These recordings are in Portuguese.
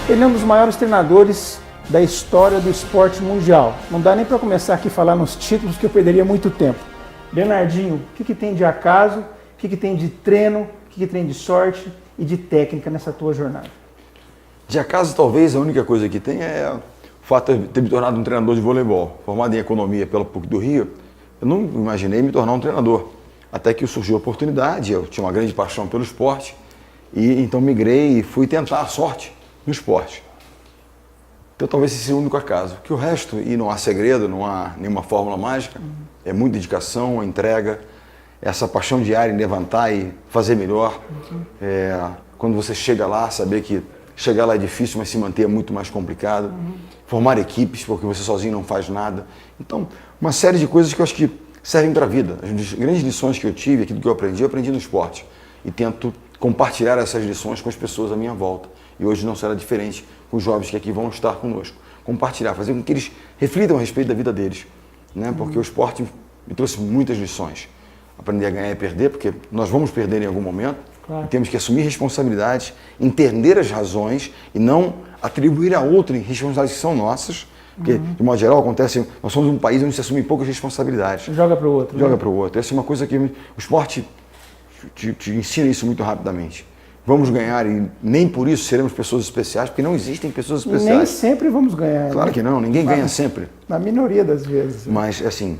Ele é um dos maiores treinadores da história do esporte mundial. Não dá nem para começar aqui a falar nos títulos que eu perderia muito tempo. Bernardinho, o que tem de acaso, o que tem de treino, o que tem de sorte e de técnica nessa tua jornada? De acaso, talvez, a única coisa que tem é o fato de ter me tornado um treinador de voleibol. Formado em economia pela PUC do Rio, eu não imaginei me tornar um treinador. Até que surgiu a oportunidade, eu tinha uma grande paixão pelo esporte, e então migrei e fui tentar a sorte no esporte. Então talvez esse seja o único acaso. Que o resto, e não há segredo, não há nenhuma fórmula mágica, é muita dedicação, entrega, essa paixão diária em levantar e fazer melhor. Quando você chega lá, saber que chegar lá é difícil, mas se manter é muito mais complicado. Formar equipes, porque você sozinho não faz nada. Então, uma série de coisas que eu acho que servem para a vida. As grandes lições que eu tive, aquilo que eu aprendi no esporte. E tento compartilhar essas lições com as pessoas à minha volta. E hoje não será diferente com os jovens que aqui vão estar conosco. Compartilhar, fazer com que eles reflitam a respeito da vida deles. Né? Porque o esporte me trouxe muitas lições. Aprender a ganhar e perder, porque nós vamos perder em algum momento. Claro. E temos que assumir responsabilidades, entender as razões e não atribuir a outro responsabilidades que são nossas. Porque, de modo geral, acontece, nós somos um país onde se assume poucas responsabilidades. Joga para o outro. Joga para o outro. Essa é uma coisa que o esporte te ensina isso muito rapidamente. Vamos ganhar e nem por isso seremos pessoas especiais, porque não existem pessoas especiais. Nem sempre vamos ganhar. Claro, né? Que não, ninguém ganha sempre. Na minoria das vezes. Mas, assim,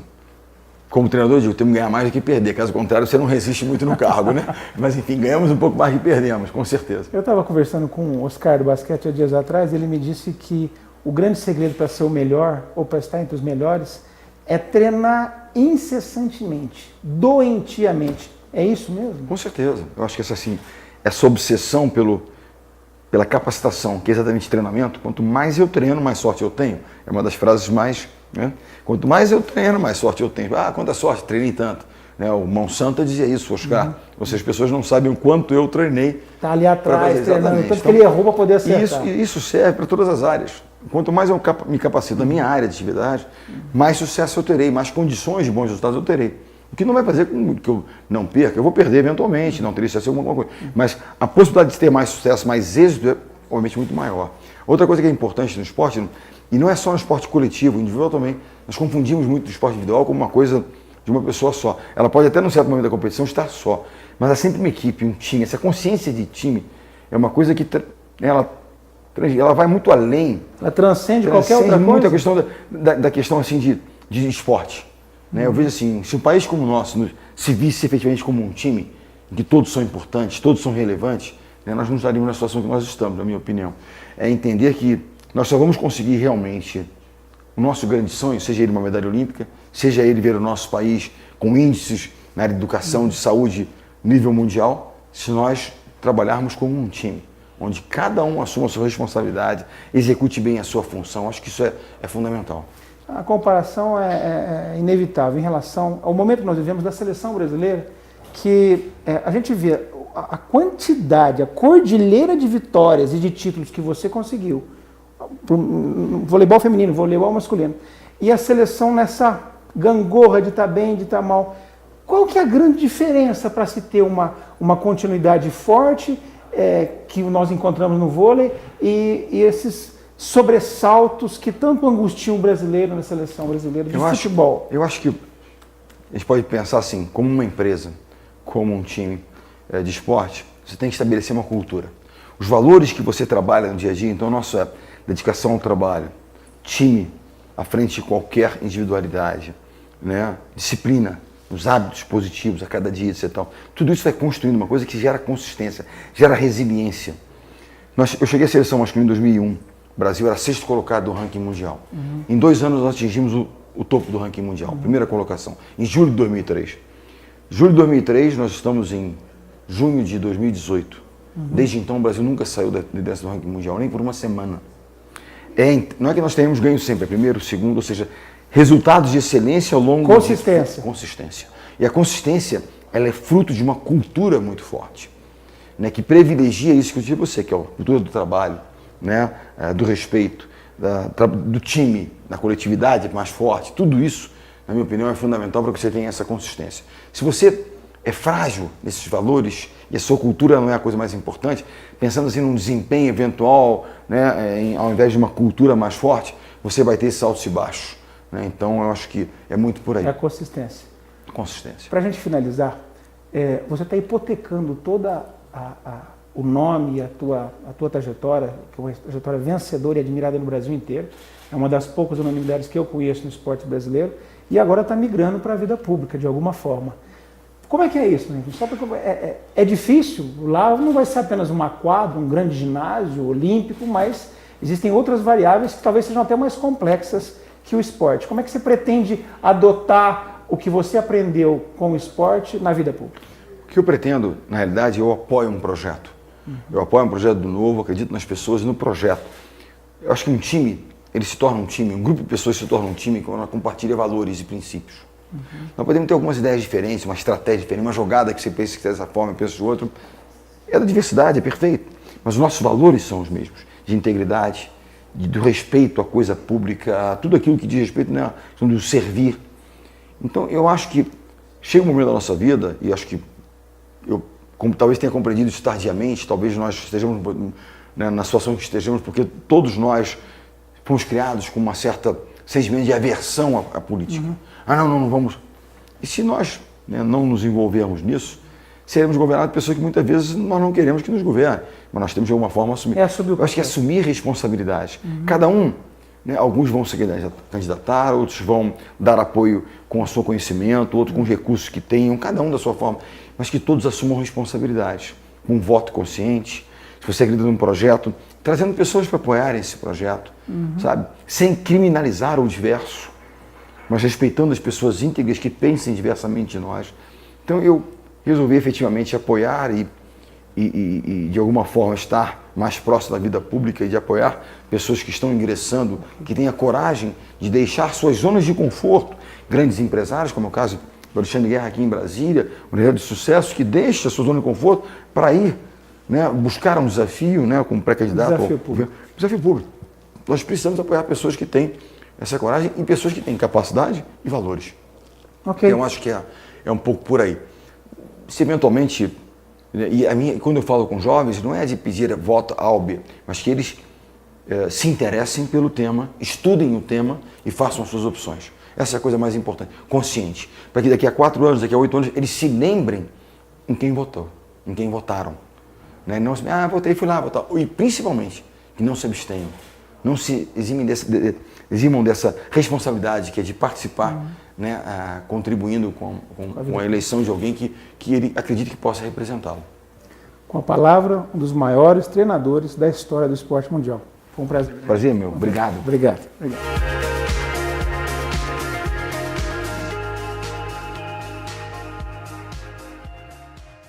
como treinador, eu digo, temos que ganhar mais do que perder. Caso contrário, você não resiste muito no cargo, né? Mas, enfim, ganhamos um pouco mais do que perdemos, com certeza. Eu estava conversando com o Oscar do basquete há dias atrás, ele me disse que o grande segredo para ser o melhor, ou para estar entre os melhores, é treinar incessantemente, doentiamente. É isso mesmo? Com certeza. Eu acho que essa obsessão pela capacitação, que é exatamente treinamento, quanto mais eu treino, mais sorte eu tenho. É uma das frases mais... Né? Quanto mais eu treino, mais sorte eu tenho. Ah, quanta sorte, treinei tanto. Né? O Mão Santa dizia isso, Oscar. Ou seja, as pessoas não sabem o quanto eu treinei. Está ali atrás, treinando, tanto que ele errou para poder acertar. Isso serve para todas as áreas. Quanto mais eu me capacito na minha área de atividade, mais sucesso eu terei, mais condições de bons resultados eu terei. O que não vai fazer com que eu não perca, eu vou perder eventualmente, não teria sucesso em alguma coisa. Mas a possibilidade de ter mais sucesso, mais êxito é obviamente muito maior. Outra coisa que é importante no esporte, e não é só no esporte coletivo, individual também, nós confundimos muito o esporte individual como uma coisa de uma pessoa só. Ela pode até, num certo momento da competição, estar só, mas há sempre uma equipe, um time. Essa consciência de time é uma coisa que ela vai muito além. Ela transcende qualquer outra coisa? Muito a questão da questão assim, de esporte. Né? Eu vejo assim, se um país como o nosso se visse efetivamente como um time, em que todos são importantes, todos são relevantes, né, nós não estaríamos na situação que nós estamos, na minha opinião. É entender que nós só vamos conseguir realmente o nosso grande sonho, seja ele uma medalha olímpica, seja ele ver o nosso país com índices na área de educação, de saúde, nível mundial, se nós trabalharmos como um time, onde cada um assuma a sua responsabilidade, execute bem a sua função. Acho que isso é fundamental. A comparação é inevitável em relação ao momento que nós vivemos da seleção brasileira, que a gente vê a quantidade, a cordilheira de vitórias e de títulos que você conseguiu, voleibol feminino, voleibol masculino, e a seleção nessa gangorra de estar bem, de estar mal. Qual que é a grande diferença para se ter uma continuidade forte que nós encontramos no vôlei e esses sobressaltos que tanto angustiam o brasileiro na seleção brasileira de futebol? Eu acho que a gente pode pensar assim, como uma empresa, como um time de esporte, você tem que estabelecer uma cultura. Os valores que você trabalha no dia a dia, então, nosso dedicação ao trabalho, time à frente de qualquer individualidade, né? Disciplina, os hábitos positivos a cada dia, etc. Tudo isso vai construindo uma coisa que gera consistência, gera resiliência. Eu cheguei à seleção masculina em 2001. O Brasil era 6º colocado do ranking mundial. Em 2 anos nós atingimos o topo do ranking mundial, primeira colocação, em julho de 2003. Julho de 2003, nós estamos em junho de 2018. Desde então o Brasil nunca saiu da liderança do ranking mundial, nem por uma semana. Não é que nós tenhamos ganho sempre, primeiro, segundo, ou seja, resultados de excelência ao longo... Consistência. Consistência. E a consistência, ela é fruto de uma cultura muito forte, né, que privilegia isso que eu disse a você, que é a cultura do trabalho, né, do respeito, do time, da coletividade mais forte. Tudo isso, na minha opinião, é fundamental para que você tenha essa consistência. Se você é frágil nesses valores e a sua cultura não é a coisa mais importante, pensando assim num desempenho eventual, né, ao invés de uma cultura mais forte, você vai ter esses altos e baixos. Né? Então eu acho que é muito por aí. É a consistência. Consistência. Para a gente finalizar, você está hipotecando toda o nome e a tua trajetória, que é uma trajetória vencedora e admirada no Brasil inteiro. É uma das poucas unanimidades que eu conheço no esporte brasileiro. E agora está migrando para a vida pública, de alguma forma. Como é que é isso, né? Só porque é difícil, lá não vai ser apenas uma quadra, um grande ginásio olímpico, mas existem outras variáveis que talvez sejam até mais complexas que o esporte. Como é que você pretende adotar o que você aprendeu com o esporte na vida pública? O que eu pretendo, na realidade, eu apoio um projeto. Eu apoio um projeto do novo, acredito nas pessoas e no projeto. Eu acho que um time, ele se torna um time, um grupo de pessoas se torna um time quando ela compartilha valores e princípios. Nós podemos ter algumas ideias diferentes, uma estratégia diferente, uma jogada que você pensa dessa forma, eu penso de outra. É da diversidade, é perfeito. Mas os nossos valores são os mesmos, de integridade, do respeito à coisa pública, a tudo aquilo que diz respeito, né, do servir. Então, eu acho que chega um momento da nossa vida, e acho que eu como talvez tenha compreendido isso tardiamente, talvez nós estejamos, né, na situação que estejamos, porque todos nós fomos criados com uma certa sentimento de aversão à política. Não vamos. E se nós, né, não nos envolvermos nisso, seremos governados por pessoas que muitas vezes nós não queremos que nos governem, mas nós temos de alguma forma assumir. Eu acho que é assumir responsabilidade. Cada um, né, alguns vão se candidatar, outros vão dar apoio com o seu conhecimento, outros com os recursos que tenham, cada um da sua forma, mas que todos assumam responsabilidade, com um voto consciente. Se você acredita num projeto, trazendo pessoas para apoiarem esse projeto, sabe? Sem criminalizar o diverso, mas respeitando as pessoas íntegras que pensem diversamente de nós. Então eu resolvi efetivamente apoiar e de alguma forma estar mais próximo da vida pública e de apoiar pessoas que estão ingressando, que têm a coragem de deixar suas zonas de conforto, grandes empresários, como é o caso do Alexandre Guerra aqui em Brasília, um empresário de sucesso que deixa a sua zona de conforto para ir, né, buscar um desafio, né, como pré-candidato. Desafio público. Nós precisamos apoiar pessoas que têm essa coragem e pessoas que têm capacidade e valores. Okay. Então, eu acho que é um pouco por aí. Se eventualmente, quando eu falo com jovens, não é de pedir voto A ou B, mas que eles se interessem pelo tema, estudem o tema e façam suas opções. Essa é a coisa mais importante, consciente. Para que daqui a 4 anos, daqui a 8 anos, eles se lembrem em quem votou, em quem votaram. Né? Não, votei, fui lá votar. E principalmente, que não se abstenham, não se eximam dessa responsabilidade que é de participar, né, contribuindo com a eleição de alguém que ele acredita que possa representá-lo. Com a palavra, um dos maiores treinadores da história do esporte mundial. Foi um prazer. Prazer meu. Obrigado. Obrigado.